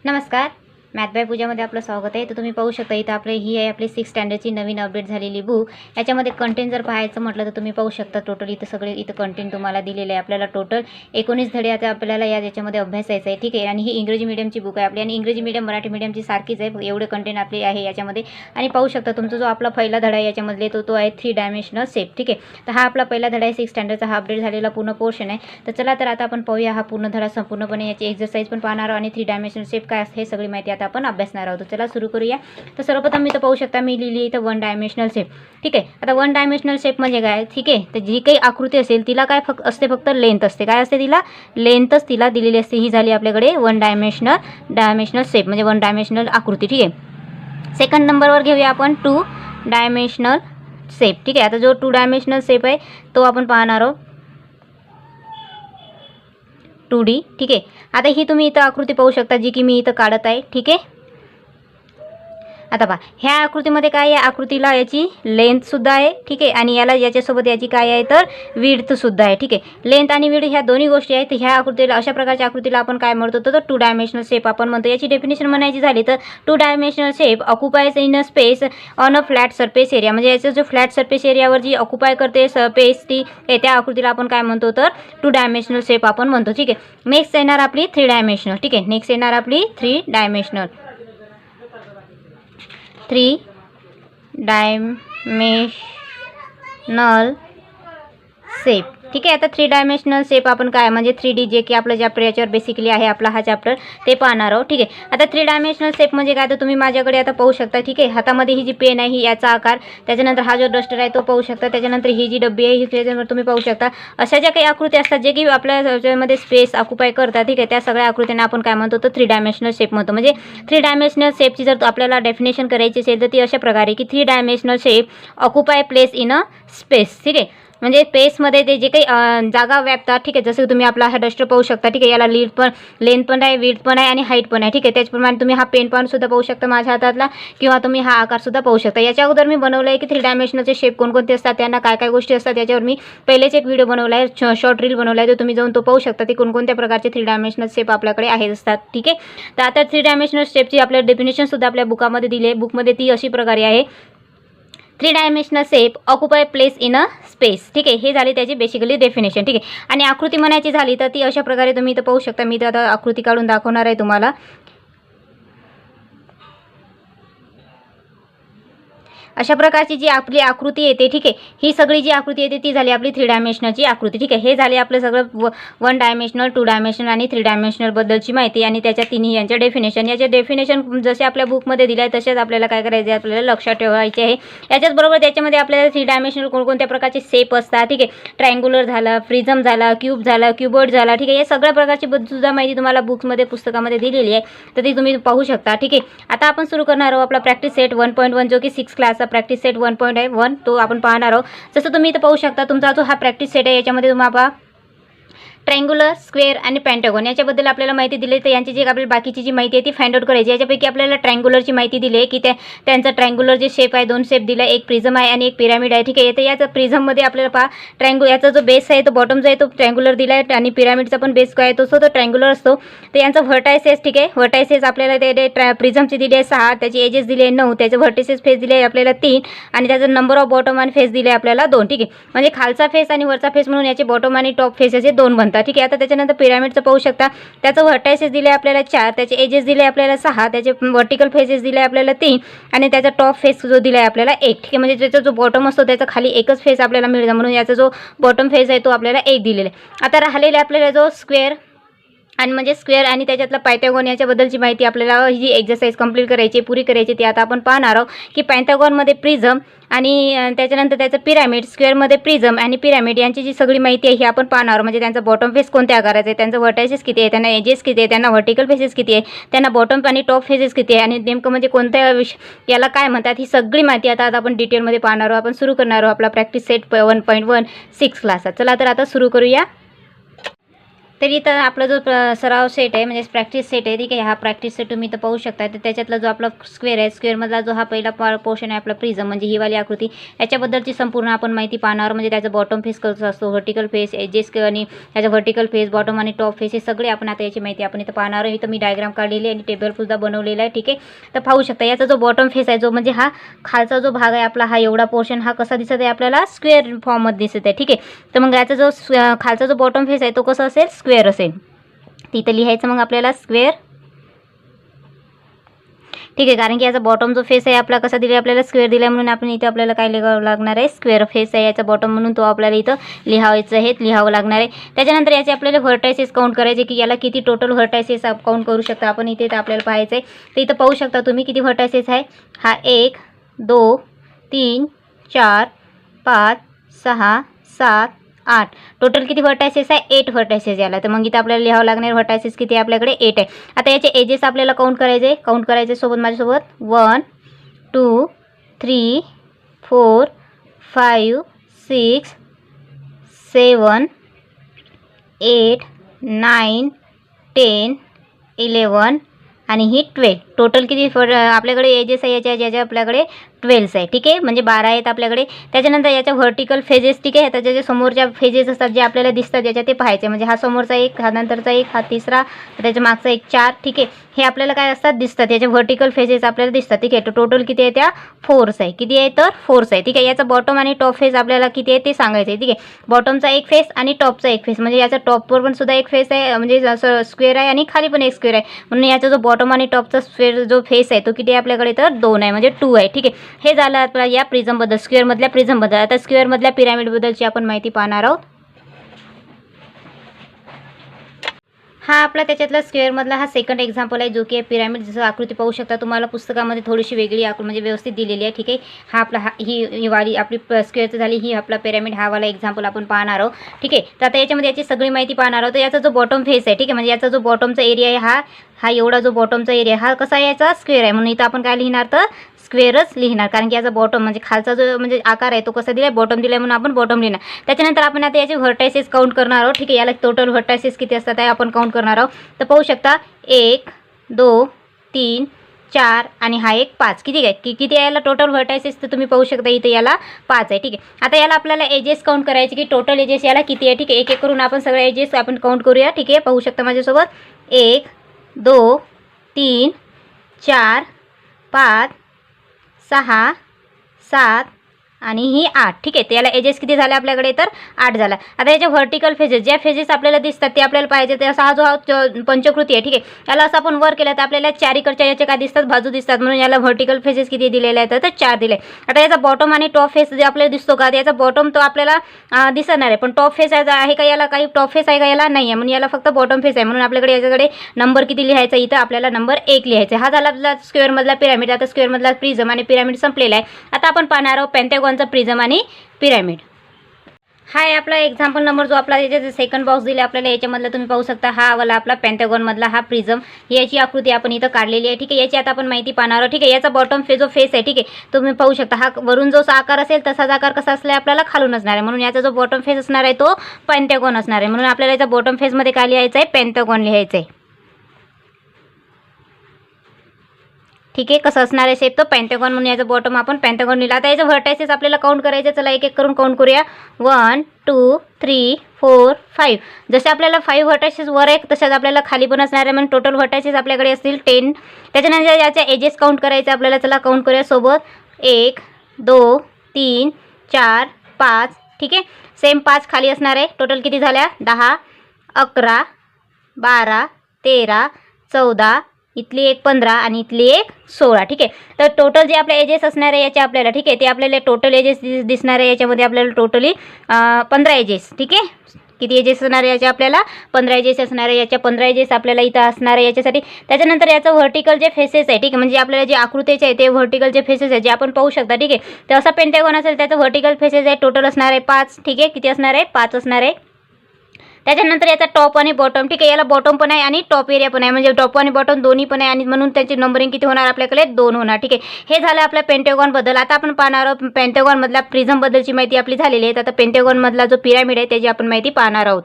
नमस्कार. Math bye पूजामध्ये आपलं स्वागत आहे. तर तुम्ही पाहू शकता इथं ही आहे आपली 6th स्टँडर्डची नवीन अपडेट झालेली बुक. याच्यामध्ये कंटेंट जर पाहायचं म्हटलं तर तुम्ही पाहू शकता टोटल इथं सगळे कंटेंट तुम्हाला दिलेले आहे. आपल्याला टोटल 19 धडे आता आपल्याला याच्यामध्ये अभ्यासायचं आहे. ठीक आहे. आणि ही इंग्रजी मीडियमची बुक आहे आपली आणि इंग्रजी मीडियम मराठी मीडियमची सारखीच आहे. एवढे कंटेंट आपले आहे याच्यामध्ये. आणि पाहू शकता तुमचा जो आपला पहिला धडा आहे याच्यामधले तो आहे 3 डायमेन्शनल शेप. ठीक आहे. तर हा आपला पहिला धडा आहे 6th स्टँडर्डचा. हा अपडेट झालेला पूर्ण पोर्शन आहे. तर चला तर आता आपण पाहूया हा पूर्ण धडा संपूर्णपणे. याची एक्सरसाइज पण पाहणार आणि 3 डायमेन्शनल शेप काय असते हे सगळी माहिती आता आपण अभ्यासणार आहोत. चला सुरू करूया. तर सर्वप्रथम मी तर पाहू शकता मी लिहिली इथं 1 डायमेन्शनल शेप. ठीक आहे. आता 1 डायमेन्शनल शेप म्हणजे काय. ठीक आहे. तर जी काही आकृती असेल तिला काय फक्त लेंथ असते. काय असते तिला लेंथच तिला दिलेली असते. ही झाली आपल्याकडे 1 डायमेन्शनल शेप म्हणजे 1 डायमेन्शनल आकृती. ठीक आहे. सेकंड नंबरवर घेऊया आपण 2 डायमेन्शनल शेप. ठीक आहे. आता जो 2 डायमेन्शनल शेप आहे तो आपण पाहणार आहोत 2D. ठीक आहे. आता ही तुम्ही इथं आकृती पाहू शकता जी की मी इथं काढत आहे. ठीक आहे. आता पहा ह्या आकृतीमध्ये काय आहे. आकृतीला याची लेंथसुद्धा आहे. ठीक आहे. आणि याच्यासोबत याची काय आहे तर विड्थसुद्धा आहे. ठीक आहे. लेंथ आणि विड्थ ह्या दोन्ही गोष्टी आहेत. ह्या आकृतीला अशा प्रकारच्या आकृतीला आपण काय म्हणतो तर 2 डायमेन्शनल शेप आपण म्हणतो. याची डेफिनेशन म्हणायची झाली तर 2 dimensional shape occupies in a space on a flat surface area. म्हणजे याचं जो फ्लॅट सरफेस एरियावर जी ऑक्युपाय करते स्पेस ती त्या आकृतीला आपण काय म्हणतो तर 2 डायमेन्शनल शेप आपण म्हणतो. ठीक आहे. नेक्स्ट येणार आपली 3 डायमेन्शनल. ठीक आहे. नेक्स्ट येणार आपली 3 डायमेन्शनल शेप. ठीक आहे. आता 3 डायमेन्शनल शेप आपण काय म्हणजे 3D जे की आपलं चॅप्टर याच्यावर बेसिकली आहे आपला हा चॅप्टर ते पाहणार आहोत. ठीक आहे. आता 3 डायमेन्शनल शेप म्हणजे काय तर तुम्ही माझ्याकडे आता पाहू शकता. ठीक आहे. हातामध्ये ही जी पेन आहे ही याचा आकार, त्याच्यानंतर हा जो डस्टर आहे तो पाहू शकता, त्याच्यानंतर ही जी डब्बी आहे ही त्याच्यावर तुम्ही पाहू शकता. अशा ज्या काही आकृती असतात जे की आपल्या याच्यामध्ये स्पेस ऑक्युपाय करतात. ठीक आहे. त्या सगळ्या आकृत्यांना आपण काय म्हणतो तर 3 डायमेन्शनल शेप म्हणतो. म्हणजे 3 डायमेन्शनल शेपची जर आपल्याला डेफिनेशन करायची असेल तर ती अशा प्रकारे की 3 dimensional shape occupy place in a space. ठीक आहे. म्हणजे स्पेसमध्ये ते जे काही जागा व्यापतात. ठीक आहे. जसं तुम्ही आपला हा डस्टर पाहू शकता. ठीक आहे. याला लेंथ पण आहे, विड्थ पण आहे आणि हाईट पण आहे. ठीक आहे. त्याचप्रमाणे तुम्ही हा पेन पण सुद्धा पाहू शकता माझ्या हातातला किंवा तुम्ही हा आकार सुद्धा पाहू शकता. याच्या अगोदर मी बनवलं आहे की 3 डायमेन्शनलचे शेप कोणकोणते असतात, त्यांना काय काय गोष्टी असतात याच्यावर मी पहिलेच एक व्हिडिओ बनवला आहे, शॉर्ट रील बनवला आहे. तर तुम्ही जाऊन तो पाहू शकता ते कोणकोणत्या प्रकारचे 3 डायमेन्शनल शेप आपल्याकडे आहेत असतात. ठीक आहे. तर आता 3 डायमेन्शनल शेपची आपल्या डेफिनेशन सुद्धा आपल्या बुकामध्ये दिली आहे. बुकमध्ये ती अशी प्रकारे आहे 3 dimensional shape occupy place in a space. ठीक आहे. हे झाली त्याची बेसिकली डेफिनेशन. ठीक आहे. आणि आकृती म्हणायची झाली तर ती अशा प्रकारे तुम्ही इथं पाहू शकता. मी तर आता आकृती काढून दाखवणार आहे तुम्हाला. अशा प्रकारची जी आपली आकृती येते. ठीक आहे. ही सगळी जी आकृती येते ती झाली आपली 3 डायमेन्शनलची आकृती. ठीक आहे. हे झाले आपलं सगळं 1 डायमेन्शनल 2 डायमेन्शनल आणि 3 डायमेन्शनल बद्दलची माहिती आणि त्याच्या तिन्ही यांच्या डेफिनेशन. याचे डेफिनेशन जसे आपल्या बुकमध्ये दिले आहे तसेच आपल्याला काय करायचे आहे आपल्याला लक्षात ठेवायचे आहे. याच्याचबरोबर त्याच्यामध्ये आपल्याला 3 डायमेन्शनल कोणकोणत्या प्रकारचे शेप असतात. ठीक आहे. ट्रायंग्युलर झाला, प्रिझम झाला, क्यूब झाला, क्यूबॉइड झाला. ठीक आहे. या सगळ्या प्रकारची सुद्धा माहिती तुम्हाला बुक्समध्ये पुस्तकामध्ये दिलेली आहे. तर ती तुम्ही पाहू शकता. ठीक आहे. आता आपण सुरू करणार आहोत आपला प्रॅक्टिस सेट 1.1 जो की 6 क्लासचा प्रॅक्टिस सेट 1.1 तो आपण पाहणार आहोत. जसं तुम्ही इथं पाहू शकता तुमचा जो हा प्रॅक्टिस सेट आहे याच्यामध्ये तुम्हाला ट्रायंग्युलर, स्क्वेअर आणि पेंटागॉन याच्याबद्दल आपल्याला माहिती दिली. तर यांची जी आपल्याला बाकीची जी माहिती आहे ती फाइंड आउट करायची. याच्यापैकी आपल्याला ट्रायंग्युलरची माहिती दिली आहे की त्यांचा ट्रायंग्युलर जे शेप आहे 2 शेप दिला, एक प्रिझम आहे आणि एक पिरामिड आहे. ठीक आहे. तर याचा प्रिझममध्ये आपल्याला याचा जो बेस आहे तो बॉटम जो आहे तो ट्रायंग्युलर दिला आहे आणि पिरामिडचा पण बेस काय आहे तो ट्रायंग्युलर असतो. तर यांचा व्हर्टायसेस. ठीक आहे. व्हर्टायसेस आपल्याला ते प्रिझमची दिली आहे 6, त्याची एजेस दिले आहे 9, त्याचे व्हर्टिसेस फेस दिले आहे आपल्याला 3 आणि त्याचा नंबर ऑफ बॉटम आणि फेस दिले आपल्याला 2. ठीक आहे. म्हणजे खालचा फेस आणि वरचा फेस म्हणून याचे बॉटम आणि टॉप फेस असे 2 बनतात. ठीक आहे. आता त्याच्यानंतर पिरामिडचं पाहू शकता. त्याचं व्हर्टायसेस दिले आपल्याला 4, त्याचे एजेस दिले आपल्याला 6, त्याचे वर्टिकल फेसेस दिले आपल्याला 3 आणि त्याचा टॉप फेस जो दिला आहे आपल्याला 1. ठीक आहे. म्हणजे त्याचा जो बॉटम असतो त्याचा खाली एकच फेस आपल्याला मिळतो म्हणून याचा जो बॉटम फेस आहे तो आपल्याला 1 दिलेला आहे. आता राहिलेला आपल्याला जो स्क्वेअर आणि म्हणजे स्क्वेअर आणि त्याच्यातला पायथागॉन याच्याबद्दलची माहिती आपल्याला ही जी एक्सरसाइज कंप्लीट करायची पुरी करायची ती आता आपण पाहणार आहोत की पायथागॉनमध्ये प्रिझम आणि त्याच्यानंतर त्याचं पिरामिड, स्क्वेअरमध्ये प्रिझम आणि पिरामिड यांची जी सगळी माहिती आहे ही आपण पाहणार आहोत. म्हणजे त्यांचा बॉटम फेस कोणत्या आकाराचा आहे, त्यांचं व्हर्टायसेस किती आहे, त्यांना एजेस किती आहे, त्यांना व्हर्टिकल फेसेस किती आहे, त्यांना बॉटम आणि टॉप फेसेस किती आहे आणि नेमकं म्हणजे कोणत्या याला काय म्हणतात ही सगळी माहिती आता आपण डिटेलमध्ये पाहणार आहोत. आपण सुरू करणार आहोत आपला प्रॅक्टिस सेट 1.1 6 क्लास. चला तर आता सुरू करूया. तर इथं आपला जो सराव सेट आहे म्हणजे प्रॅक्टिस सेट आहे, ठीक आहे. हा प्रॅक्टिस सेट तुम्ही इथं पाहू शकता. तर त्याच्यातला जो आपला स्क्वेअर आहे, स्क्वेअरमधला जो हा पहिला पोर्शन आहे आपला प्रिझम म्हणजे ही वाली आकृती, याच्याबद्दलची संपूर्ण आपण माहिती पाहणार. म्हणजे त्याचा बॉटम फेस कसा असतो, व्हर्टिकल फेस, एजेस आणि त्याचा व्हर्टिकल फेस, बॉटम आणि टॉप फेस, हे सगळे आपण आता याची माहिती आपण इथं पाहणार आहे. इथं मी डायग्राम काढलेली आहे आणि टेबल सुद्धा बनवलेला आहे, ठीक आहे. तर पाहू शकता याचा जो बॉटम फेस आहे, जो म्हणजे हा खालचा जो भाग आहे आपला, हा एवढा पोर्शन हा कसा दिसत आहे आपल्याला, स्क्वेअर फॉर्ममध्ये दिसत आहे, ठीक आहे. तर मग याचा जो खालचा जो बॉटम फेस आहे तो कसा असेल, स्क्वेअर असेल. तिथं लिहायचं मग आपल्याला स्क्वेअर, ठीक आहे. कारण की याचा बॉटम जो फेस आहे आपला कसा दिला, आपल्याला स्क्वेअर दिला म्हणून आपण इथे आपल्याला काय लिहावं लागणार आहे, स्क्वेअर फेस आहे याचा बॉटम म्हणून तो आपल्याला इथं लिहावं लागणार आहे. त्याच्यानंतर याचे आपल्याला व्हर्टायसेस काउंट करायचे की याला किती टोटल व्हर्टायसेस काउंट करू शकता आपण इथे. तर आपल्याला पाहायचं आहे. तर इथं पाहू शकता तुम्ही किती व्हर्टायसेस आहे. हा 1 2 3 4 5 6 7 8 टोटल किती व्हर्टायसेस आहे, 8 व्हर्टायसेस याला. तर मग इथं आपल्याला लिहावं लागणार व्हर्टायसेस किती आहे आपल्याकडे, 8 आहे. आता याचे एजेस आपल्याला काउंट करायचे सोबत माझ्यासोबत 1 2 3 4 5 6 7 8 9 10 11 आणि ही 12. टोटल किती आपल्याकडे एजेस आहे याच्या आपल्याकडे 12 आहे, ठीक आहे. म्हणजे 12 आहेत आपल्याकडे. त्याच्यानंतर याच्या व्हर्टिकल फेजेस, ठीक आहे. त्याच्या जे समोरच्या फेजेस असतात जे आपल्याला दिसतात याच्या ते पाहायचे. म्हणजे हा समोरचा एक, हा नंतरचा एक, हा तिसरा, त्याच्या मागचा एक, 4, ठीक आहे. हे आपल्याला काय असतात दिसतात, याचे व्हर्टिकल फेजेस आपल्याला दिसतात, ठीक आहे. तर टोटल किती आहे त्या 4 आहे. किती आहे तर 4 आहे, ठीक आहे. याचा बॉटम आणि टॉप फेस आपल्याला किती आहे ते सांगायचं आहे, ठीक आहे. बॉटमचा एक फेस आणि टॉपचा एक फेस, म्हणजे याचा टॉपवर पण सुद्धा एक फेस आहे, म्हणजे जसं स्क्वेअर आहे आणि खाली पण एक स्क्वेअर आहे. म्हणून याचा जो बॉटम आणि टॉपचा स्क्वेअर जो फेस आहे तो किती आहे आपल्याकडे तर 2 आहे, म्हणजे 2 आहे, ठीक आहे. हे झालं आपला या प्रिझमबद्दल, स्क्वेअरमधल्या प्रिझमबद्दल. आता स्क्वेअरमधल्या पिरामिडबद्दलची आपण माहिती पाहणार आहोत. हा आपला त्याच्यातला स्क्वेअरमधला हा सेकंड एक्झाम्पल आहे, जो की पिरामिड. जसं आकृती पाहू शकता तुम्हाला पुस्तकामध्ये थोडीशी वेगळी म्हणजे व्यवस्थित दिलेली आहे, ठीक आहे. हा आपला ही वाली आपली स्क्वेअरचं झाली, ही आपला पिरामिड हा वाला एक्झाम्पल आपण पाहणार आहोत, ठीक आहे. तर आता याच्यामध्ये याची सगळी माहिती पाहणार आहोत. तर याचा जो बॉटम फेस आहे, ठीक आहे, म्हणजे याचा जो बॉटमचा एरिया आहे हा एवढा जो बॉटमचा एरिया हा कसा आहे याचा स्क्वेअर आहे. म्हणून इथं आपण काय लिहिणार तर स्क्वेअरच लिहिणार. कारण की याचा बॉटम म्हणजे खालचा जो म्हणजे आकार आहे तो कसा दिला आहे, बॉटम दिला आहे म्हणून आपण बॉटम लिहिणार. त्याच्यानंतर आपण आता याचे व्हर्टायसेस काउंट करणार आहोत, ठीक आहे. याला टोटल व्हर्टायसेस किती असतात ते आपण काउंट करणार आहोत. तर पाहू शकता 1 2 3 4 आणि हा एक 5. किती आहे किती आहे याला टोटल व्हर्टायसेस, तर तुम्ही पाहू शकता इथे याला 5 आहे, ठीक आहे. आता याला आपल्याला एजेस काउंट करायचे की टोटल एजेस याला किती आहे, ठीक आहे. एक एक करून आपण सगळे एजेस आपण काउंट करूया, ठीक आहे. पाहू शकता माझ्यासोबत 1 2 3 4 5 6 7 आणि ही 8, ठीक आहे. तर याला एजेस किती झाले आपल्याकडे तर 8 झाला. आता याचे व्हर्टिकल फेजेस, ज्या फेजेस आपल्याला दिसतात ते आपल्याला पाहिजे. तर असा हा जो पंचकृती आहे, ठीक आहे. याला असं आपण वर केलं तर आपल्याला चारीकडच्या याचे काय दिसतात, बाजू दिसतात. म्हणून याला व्हर्टिकल फेजेस किती दिलेले आहेत तर 4 दिले. आता याचा बॉटम आणि टॉप फेस जे आपल्याला दिसतो का, याचा बॉटम तो आपल्याला दिसणार आहे, पण टॉप फेस आहे का याला, काही टॉप फेस आहे का याला नाही आहे. म्हणून याला फक्त बॉटम फेस आहे. म्हणून आपल्याकडे याच्याकडे नंबर किती लिहायचा, इथं आपल्याला नंबर 1 लिहायचा. हा झाला आपला स्क्वेअरमधला पिरामिड. आता स्क्वेअरमधला प्रिझम आणि पिरामिड संपलेला आहे. आता आपण पाहणार आहोत पेंटागॉनचा प्रिझम आणि पिरामिड. हा आहे आपला एक्झाम्पल नंबर, जो आपला याचे सेकंड बॉक्स दिले आपल्याला याच्यामधला तुम्ही पाहू शकता. हा वाला आपला पेंटागॉनमधला हा प्रिझम, याची आकृती आपण इथं काढलेली आहे, ठीक आहे. याची आता आपण माहिती पाहणार आहोत, ठीक आहे. याचा बॉटम जो फेस आहे, ठीक आहे, तुम्ही पाहू शकता. हा वरून जो आकार असेल तसाच आकार कसा असला आपल्याला खालून असणार आहे. म्हणून याचा जो बॉटम फेस असणार आहे तो पेंटागॉन असणार आहे. म्हणून आपल्याला याचा बॉटम फेसमध्ये काय लिहायचं आहे, पेंटागॉन लिहायचं आहे, ठीक आहे. कसं असणार आहे शेप तो पेंटागॉन, म्हणून याचा बॉटम आपण पेंटागॉन लिहिला. आता याचे व्हर्टायसेस आपल्याला काउंट करायचे. चला एक एक करून काउंट करूया. 1 2 3 4 5. जसे आपल्याला 5 व्हर्टायसेस वर आहे तशाच आपल्याला खाली पण असणार आहे. म्हणून टोटल व्हर्टायसेस आपल्याकडे असतील 10. त्याच्यानंतर याच्या एजेस काउंट करायचे आपल्याला. चला काउंट करूया सोबत. 1 2 3 4 5, ठीक आहे. सेम 5 खाली असणार आहे. टोटल किती झाल्या 10 11 12 13 14, इथली एक 15 आणि इथली एक 16, ठीक आहे. तर टोटल जे आपले एजेस असणार आहे याचे आपल्याला, ठीक आहे, ते आपल्याला टोटल एजेस दिसणार आहे. याच्यामध्ये आपल्याला टोटली 15 एजेस, ठीक आहे. किती एजेस असणार आहे याचे आपल्याला 15 एजेस असणार आहे. याच्या 15 एजेस आपल्याला इथं असणार आहे याच्यासाठी. त्याच्यानंतर याचं व्हर्टिकल जे फेसेस आहे, ठीक आहे, म्हणजे आपल्याला जे आकृतीचे आहे ते व्हर्टिकल जे फेसेस आहे जे आपण पाहू शकता, ठीक आहे. तर असा पेंटागॉन असेल त्याचं व्हर्टिकल फेसेस आहे टोटल असणार आहे 5, ठीक आहे. किती असणार आहे 5 असणार आहे. त्याच्यानंतर याचा टॉप आणि बॉटम, ठीक आहे. याला बॉटम पण आहे आणि टॉप एरिया पण आहे, म्हणजे टॉप आणि बॉटम दोन्ही पण आहे. आणि म्हणून त्याची नंबरिंग किती होणार आपल्याकडे 2 होणार, ठीक आहे. हे झालं आपल्या पेंटागॉनबद्दल. आता आपण पाहणार आहोत पेंटागॉनमधल्या प्रिझमबद्दलची माहिती आपली झालेली आहे. आता पेंटागॉनमधला जो पिरामिड आहे त्याची आपण माहिती पाहणार आहोत.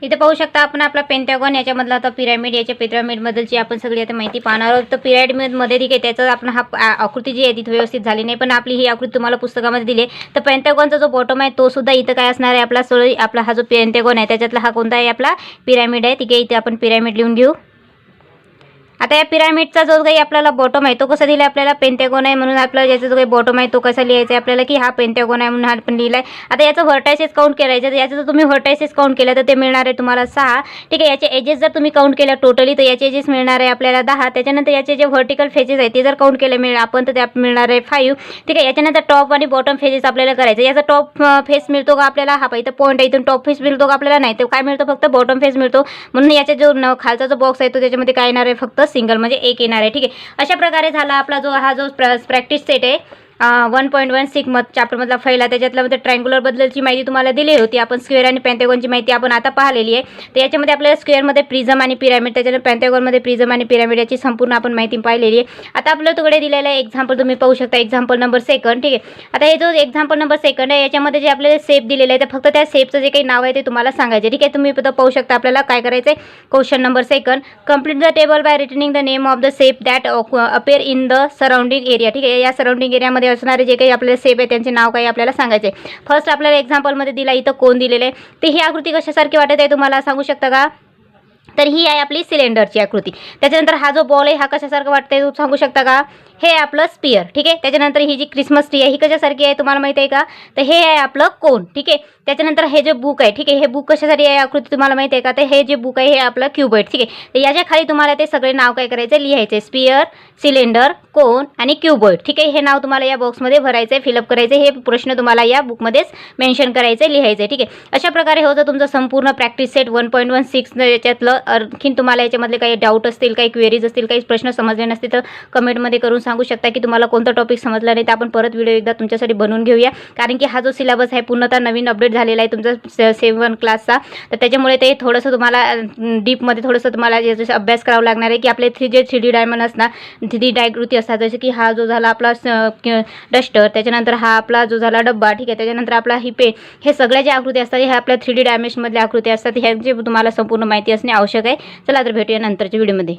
इथे पाहू शकता आपण आपला पेंटॅगॉन, याच्यामधला आता पिरॅमिड, याच्या पिरॅमिडबद्दलची आपण सगळी आता माहिती पाहणार आहोत. तर पिरॅमिडमध्ये ठीक आहे, त्याचं आपण आकृती जी आहे ती व्यवस्थित झाली नाही, पण आपली ही आकृती तुम्हाला पुस्तकामध्ये दिली आहे. तर पेंटॅगॉनचा जो बॉटम आहे तो सुद्धा इथं काय असणार आहे, आपला हा जो पेंटॅगॉन आहे त्याच्यातला हा कोणता आहे, आपला पिरॅमिड आहे. ठीक आहे, इथे आपण पिरॅमिड लिहून घेऊ. आता या पिरॅमिडचा जो काही आपल्याला बॉटम आहे तो कसा दिला आपल्याला, पेंटॅगॉन आहे म्हणून आपला ज्याचा जो काही बॉटम आहे तो कसा लिहायचा आहे आपल्याला, की हा पेंटॅगॉन आहे म्हणून हा पण लिहिला आहे. आता याचं व्हर्टायसेस काउंट करायचं, तर याचं जर तुम्ही व्हर्टायसेस काउंट केलं तर ते मिळणार आहे तुम्हाला 6. ठीक आहे, याचे एजेस जर तुम्ही काउंट केल्या टोटली तर याचे एजेस मिळणार आहे आपल्याला 10. त्याच्यानंतर याचे जे व्हर्टिकल फेजेस आहे ते जर काउंट केले आपण तर ते मिळणार आहे 5. ठीक आहे, याच्यानंतर टॉप आणि बॉटम फेजेस आपल्याला करायचं. याचा टॉप फेस मिळतो का आपल्याला, हा इथं पॉईंट आहे, इथून टॉप फेस मिळतो का आपल्याला, नाही. तर काय मिळतो, फक्त बॉटम फेस मिळतो. म्हणून याचा जो खालचा जो बॉक्स आहे तो त्याच्यामध्ये काय येणार आहे, फक्त सिंगल म्हणजे एक येणार आहे. ठीक आहे, अशा प्रकारे झाला आपला जो प्रॅक्टिस सेट आहे 1.16 चॅप्टरमधला पहिला. त्याच्यातल्या ट्रायंग्युलर बद्दलची माहिती तुम्हाला दिली होती आपण. स्क्वेअर आणि पेंटॅगॉनची माहिती आपण आता पाहिलेली आहे. तर याच्यामध्ये आपल्याला स्क्वेअरमध्ये प्रिझम आणि पिरॅमिड, त्याच्यानंतर पेंटॅगॉनमध्ये प्रिझम आणि पिरॅमिड याची संपूर्ण आपण माहिती पाहिलेली आहे. आता आपल्या तुकडे दिलेलं आहे एक्झाम्पल, तुम्ही पाहू शकता एक्झाम्पल नंबर 2. ठीक आहे, आता हे जो एक्झाम्पल नंबर 2 आहे याच्यामध्ये जे आपल्याला शेप दिलेलं आहे तर फक्त त्या शेपचं जे काही नाव आहे ते तुम्हाला सांगायचे. ठीक आहे, तुम्ही पाहू शकता आपल्याला काय करायचं आहे. Question number 2, complete the table by writing the name of the shape that appear in the surrounding area. ठीक आहे, या सराउंडिंग एरियामध्ये असणारे जे काही आपल्याला शेप आहे त्यांचे नाव काही आपल्याला सांगायचे. फर्स्ट आपल्याला एक्झाम्पलमध्ये दिला इथं कोण दिलेलं आहे, तर ही आकृती कशासारखी वाटत आहे तुम्हाला सांगू शकता का, तर ही आहे आपली सिलेंडरची आकृती. त्याच्यानंतर हा जो बॉल आहे हा कशासारखं वाटतंय तुम्ही सांगू शकता का, हे आपलं स्पियर. ठीक आहे, त्याच्यानंतर ही जी क्रिसमस ट्री आहे ही कशासारखी आहे तुम्हाला माहिती आहे का, तर हे आहे आपलं कोन. ठीक आहे, त्याच्यानंतर हे जे बुक आहे, ठीक आहे, हे बुक कशासाठी आहे आकृती तुम्हाला माहिती आहे का, तर हे जे बुक आहे हे आपलं क्यूबॉइड. ठीक आहे, तर याच्या खाली तुम्हाला ते सगळे नाव काय करायचे, लिहायचे. स्पियर, सिलेंडर, कोन आणि क्यूबॉइड. ठीक आहे, हे नाव तुम्हाला या बॉक्समध्ये भरायचं आहे, फिलअप करायचे. हे प्रश्न तुम्हाला या बुकमध्येच मेन्शन करायचे, लिहायचे. ठीक आहे, अशा प्रकारे होतं तुमचं संपूर्ण प्रॅक्टिस सेट 1.16. याच्यातलं आणखीन तुम्हाला याच्यामधले काही डाऊट असतील, काही क्वेरीज असतील, काही प्रश्न समजले नसतील तर कमेंटमध्ये करून सांगू शकता की तुम्हाला कोणता टॉपिक समजला नाही. तर आपण परत व्हिडिओ एकदा तुमच्यासाठी बनवून घेऊया, कारण की हा जो सिलेबस आहे पूर्णतः नवीन अपडेट झालेला आहे तुमचा 7 क्लासचा. तर त्याच्यामुळे ते थोडंसं तुम्हाला डीपमध्ये थोडंसं तुम्हाला याचा अभ्यास करावा लागणार आहे, की आपले 3D डायमंड असणार, 3D आकृती असतात. जसं की हा जो झाला आपला डस्टर, त्याच्यानंतर हा आपला जो झाला डब्बा. ठीक आहे, त्याच्यानंतर आपला ही पेन, हे सगळ्या ज्या आकृती असतात हे आपल्या 3D डायमेन्शनमधल्या आकृती असतात. ह्यांची तुम्हाला संपूर्ण माहिती असणे आवश्यक आहे. चला तर भेटूया नंतरच्या व्हिडिओमध्ये.